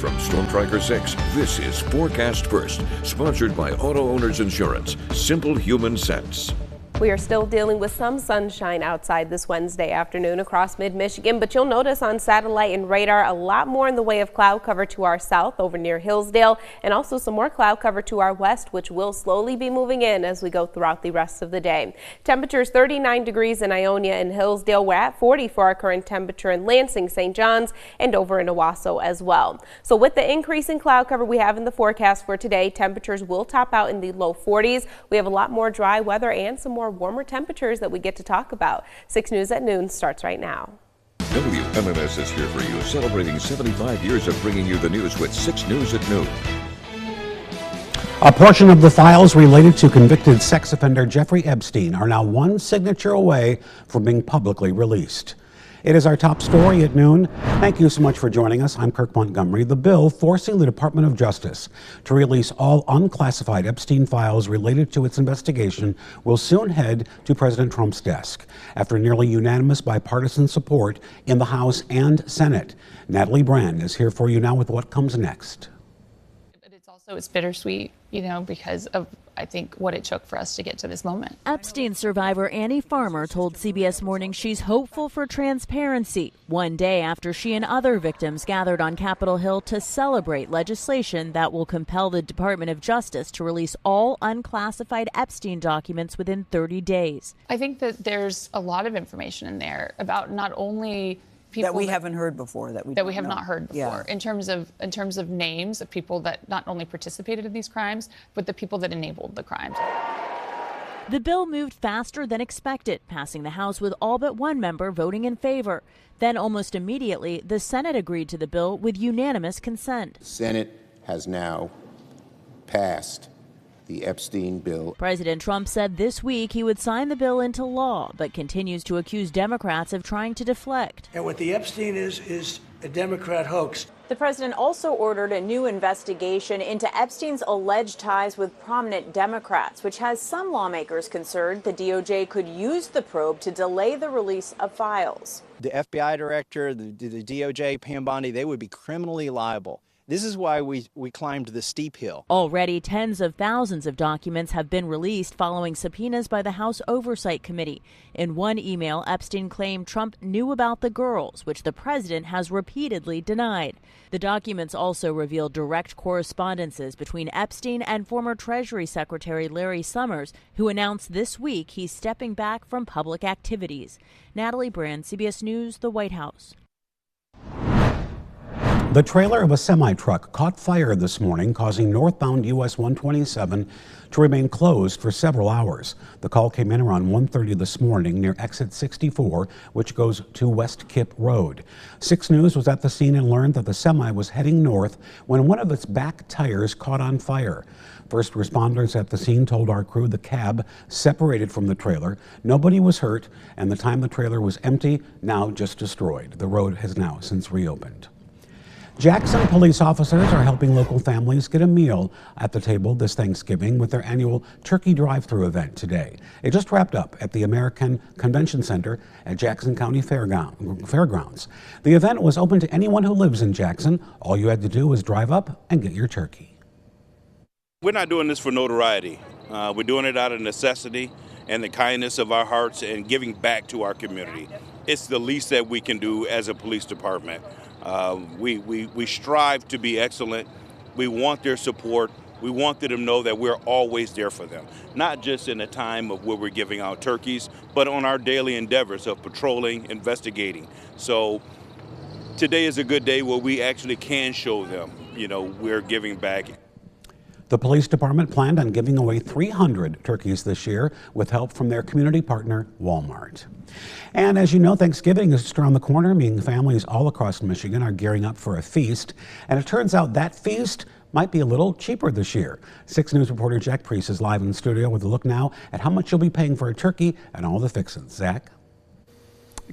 From Storm Tracker 6, this is Forecast First, sponsored by Auto Owners Insurance. Simple human sense. We are still dealing with some sunshine outside this Wednesday afternoon across mid-Michigan, but you'll notice on satellite and radar a lot more in the way of cloud cover to our south over near Hillsdale, and also some more cloud cover to our west, which will slowly be moving in as we go throughout the rest of the day. Temperatures 39 degrees in Ionia and Hillsdale. We're at 40 for our current temperature in Lansing, St. John's, and over in Owasso as well. So with the increase in cloud cover we have in the forecast for today, temperatures will top out in the low 40s. We have a lot more dry weather and some more warmer temperatures that we get to talk about. 6 News at Noon starts right now. WMMS is here for you, celebrating 75 years of bringing you the news with 6 News at Noon. A portion of the files related to convicted sex offender Jeffrey Epstein are now one signature away from being publicly released. It is our top story at noon. Thank you so much for joining us. I'm Kirk Montgomery. The bill forcing the Department of Justice to release all unclassified Epstein files related to its investigation will soon head to President Trump's desk after nearly unanimous bipartisan support in the House and Senate. Natalie Brand is here for you now with what comes next. It's bittersweet, because of, I think, what it took for us to get to this moment. Epstein survivor Annie Farmer told CBS Morning she's hopeful for transparency, one day after she and other victims gathered on Capitol Hill to celebrate legislation that will compel the Department of Justice to release all unclassified Epstein documents within 30 days. I think that there's a lot of information in there about not only people that we haven't heard before, that we have not heard before, yeah. in terms of names of people that not only participated in these crimes, but the people that enabled the crimes. The bill moved faster than expected, passing the House with all but one member voting in favor. Then almost immediately, the Senate agreed to the bill with unanimous consent. The Senate has now passed the Epstein bill. President Trump said this week he would sign the bill into law, but continues to accuse Democrats of trying to deflect. And what the Epstein is a Democrat hoax. The president also ordered a new investigation into Epstein's alleged ties with prominent Democrats, which has some lawmakers concerned the DOJ could use the probe to delay the release of files. The FBI director, the DOJ, Pam Bondi, they would be criminally liable. This is why we climbed the steep hill. Already, tens of thousands of documents have been released following subpoenas by the House Oversight Committee. In one email, Epstein claimed Trump knew about the girls, which the president has repeatedly denied. The documents also reveal direct correspondences between Epstein and former Treasury Secretary Larry Summers, who announced this week he's stepping back from public activities. Natalie Brand, CBS News, the White House. The trailer of a semi-truck caught fire this morning, causing northbound US 127 to remain closed for several hours. The call came in around 1:30 this morning near exit 64, which goes to West Kip Road. 6 News was at the scene and learned that the semi was heading north when one of its back tires caught on fire. First responders at the scene told our crew the cab separated from the trailer. Nobody was hurt, and the time the trailer was empty, now just destroyed. The road has now since reopened. Jackson police officers are helping local families get a meal at the table this Thanksgiving with their annual turkey drive-through event today. It just wrapped up at the American Convention Center at Jackson County Fairgrounds. The event was open to anyone who lives in Jackson. All you had to do was drive up and get your turkey. We're not doing this for notoriety. We're doing it out of necessity and the kindness of our hearts and giving back to our community. It's the least that we can do as a police department. We strive to be excellent. We want their support. We want them to know that we're always there for them, not just in a time of where we're giving out turkeys, but on our daily endeavors of patrolling, investigating. So today is a good day where we actually can show them, we're giving back. The police department planned on giving away 300 turkeys this year with help from their community partner, Walmart. And as you know, Thanksgiving is just around the corner, meaning families all across Michigan are gearing up for a feast. And it turns out that feast might be a little cheaper this year. 6 News reporter Jack Priest is live in the studio with a look now at how much you'll be paying for a turkey and all the fixins. Zach?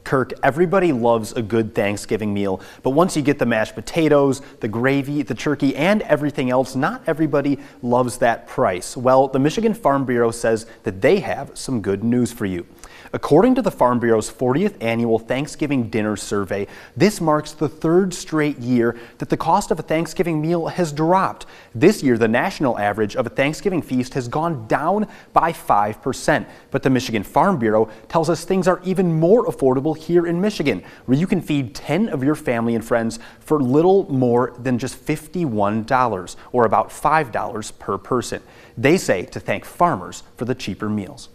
Kirk, everybody loves a good Thanksgiving meal, but once you get the mashed potatoes, the gravy, the turkey, and everything else, not everybody loves that price. Well, the Michigan Farm Bureau says that they have some good news for you. According to the Farm Bureau's 40th annual Thanksgiving dinner survey, this marks the third straight year that the cost of a Thanksgiving meal has dropped. This year, the national average of a Thanksgiving feast has gone down by 5%. But the Michigan Farm Bureau tells us things are even more affordable here in Michigan, where you can feed 10 of your family and friends for little more than just $51, or about $5 per person. They say to thank farmers for the cheaper meals.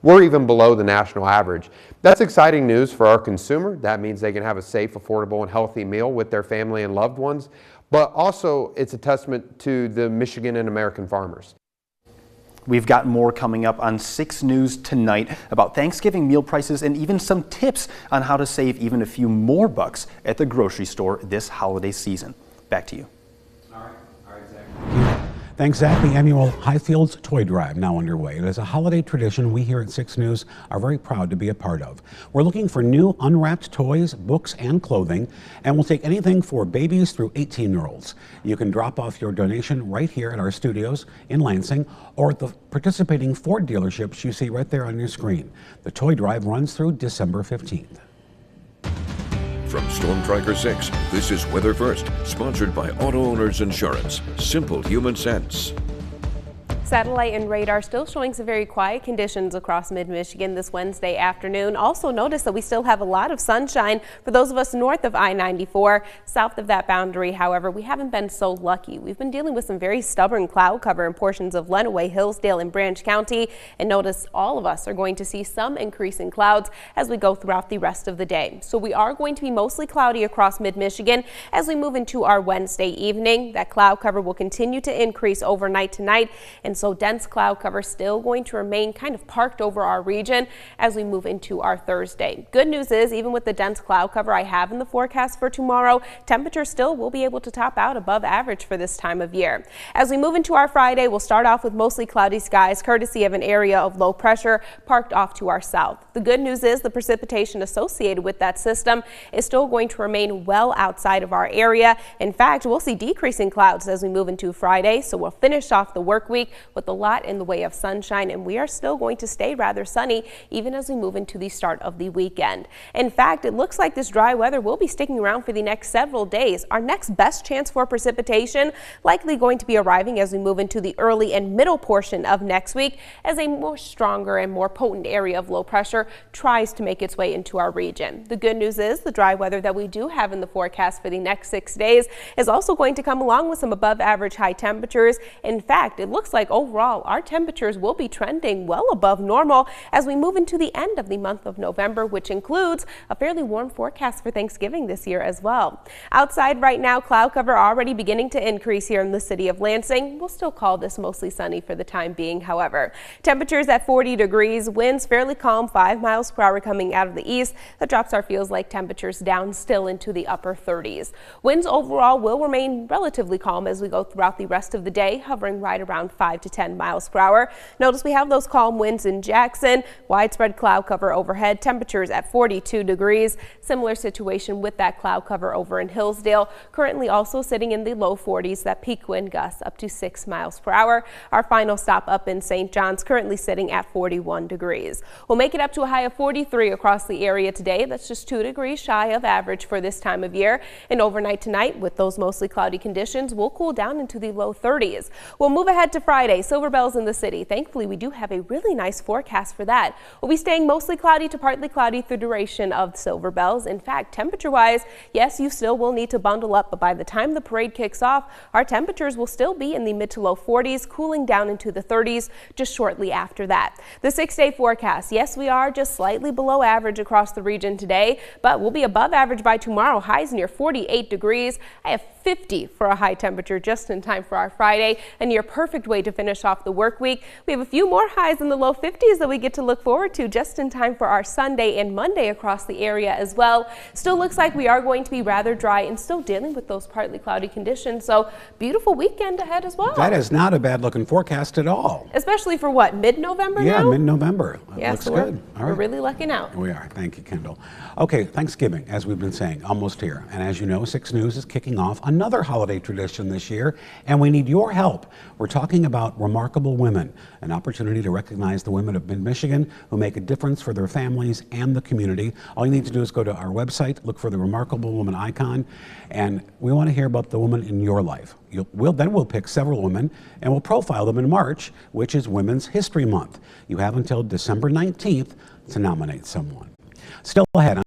We're even below the national average. That's exciting news for our consumer. That means they can have a safe, affordable, and healthy meal with their family and loved ones. But also, it's a testament to the Michigan and American farmers. We've got more coming up on 6 News tonight about Thanksgiving meal prices and even some tips on how to save even a few more bucks at the grocery store this holiday season. Back to you. Thanks, Zach. The annual Highfields Toy Drive now underway. It is a holiday tradition we here at 6 News are very proud to be a part of. We're looking for new unwrapped toys, books, and clothing, and we'll take anything for babies through 18-year-olds. You can drop off your donation right here at our studios in Lansing or at the participating Ford dealerships you see right there on your screen. The Toy Drive runs through December 15th. From Storm Tracker 6, this is Weather First, sponsored by Auto Owners Insurance. Simple human sense. Satellite and radar still showing some very quiet conditions across mid-Michigan this Wednesday afternoon. Also notice that we still have a lot of sunshine for those of us north of I-94. South of that boundary, however, we haven't been so lucky. We've been dealing with some very stubborn cloud cover in portions of Lenawee, Hillsdale, and Branch County. And notice all of us are going to see some increase in clouds as we go throughout the rest of the day. So we are going to be mostly cloudy across mid-Michigan as we move into our Wednesday evening. That cloud cover will continue to increase overnight tonight, and so dense cloud cover still going to remain kind of parked over our region as we move into our Thursday. Good news is, even with the dense cloud cover I have in the forecast for tomorrow, temperatures still will be able to top out above average for this time of year. As we move into our Friday, we'll start off with mostly cloudy skies, courtesy of an area of low pressure parked off to our south. The good news is the precipitation associated with that system is still going to remain well outside of our area. In fact, we'll see decreasing clouds as we move into Friday, so we'll finish off the work week with a lot in the way of sunshine, and we are still going to stay rather sunny even as we move into the start of the weekend. In fact, it looks like this dry weather will be sticking around for the next several days. Our next best chance for precipitation likely going to be arriving as we move into the early and middle portion of next week as a more stronger and more potent area of low pressure tries to make its way into our region. The good news is the dry weather that we do have in the forecast for the next 6 days is also going to come along with some above average high temperatures. In fact, it looks like overall our temperatures will be trending well above normal as we move into the end of the month of November, which includes a fairly warm forecast for Thanksgiving this year as well. Outside right now, cloud cover already beginning to increase here in the city of Lansing. We'll still call this mostly sunny for the time being, however. Temperatures at 40 degrees, winds fairly calm, 5 miles per hour coming out of the east. That drops our feels like temperatures down still into the upper 30s. Winds overall will remain relatively calm as we go throughout the rest of the day, hovering right around 5 to 10 miles per hour. Notice we have those calm winds in Jackson, widespread cloud cover overhead, temperatures at 42 degrees. Similar situation with that cloud cover over in Hillsdale, currently also sitting in the low 40s, that peak wind gusts up to 6 miles per hour. Our final stop up in St. John's, currently sitting at 41 degrees. We'll make it up to a high of 43 across the area today. That's just 2 degrees shy of average for this time of year. And overnight tonight, with those mostly cloudy conditions, we'll cool down into the low 30s. We'll move ahead to Friday. Silver Bells in the city. Thankfully, we do have a really nice forecast for that. We'll be staying mostly cloudy to partly cloudy through the duration of Silver Bells. In fact, temperature-wise, yes, you still will need to bundle up, but by the time the parade kicks off, our temperatures will still be in the mid to low 40s, cooling down into the 30s just shortly after that. The 6-day forecast, yes, we are just slightly below average across the region today, but we'll be above average by tomorrow. Highs near 48 degrees. I have 50 for a high temperature just in time for our Friday, a near perfect way to finish off the work week. We have a few more highs in the low 50s that we get to look forward to just in time for our Sunday and Monday across the area as well. Still looks like we are going to be rather dry and still dealing with those partly cloudy conditions, so beautiful weekend ahead as well. That is not a bad looking forecast at all. Especially for what, mid-November now? Yeah, mid-November. Yeah, looks so good. We're really lucking out. We are. Thank you, Kendall. Okay, Thanksgiving, as we've been saying, almost here. And as you know, 6 News is kicking off another holiday tradition this year, and we need your help. We're talking about Remarkable Women, an opportunity to recognize the women of Mid-Michigan who make a difference for their families and the community. All you need to do is go to our website, look for the Remarkable Woman icon, and we want to hear about the woman in your life. Then we'll pick several women and we'll profile them in March, which is Women's History Month. You have until December 19th to nominate someone. Still ahead.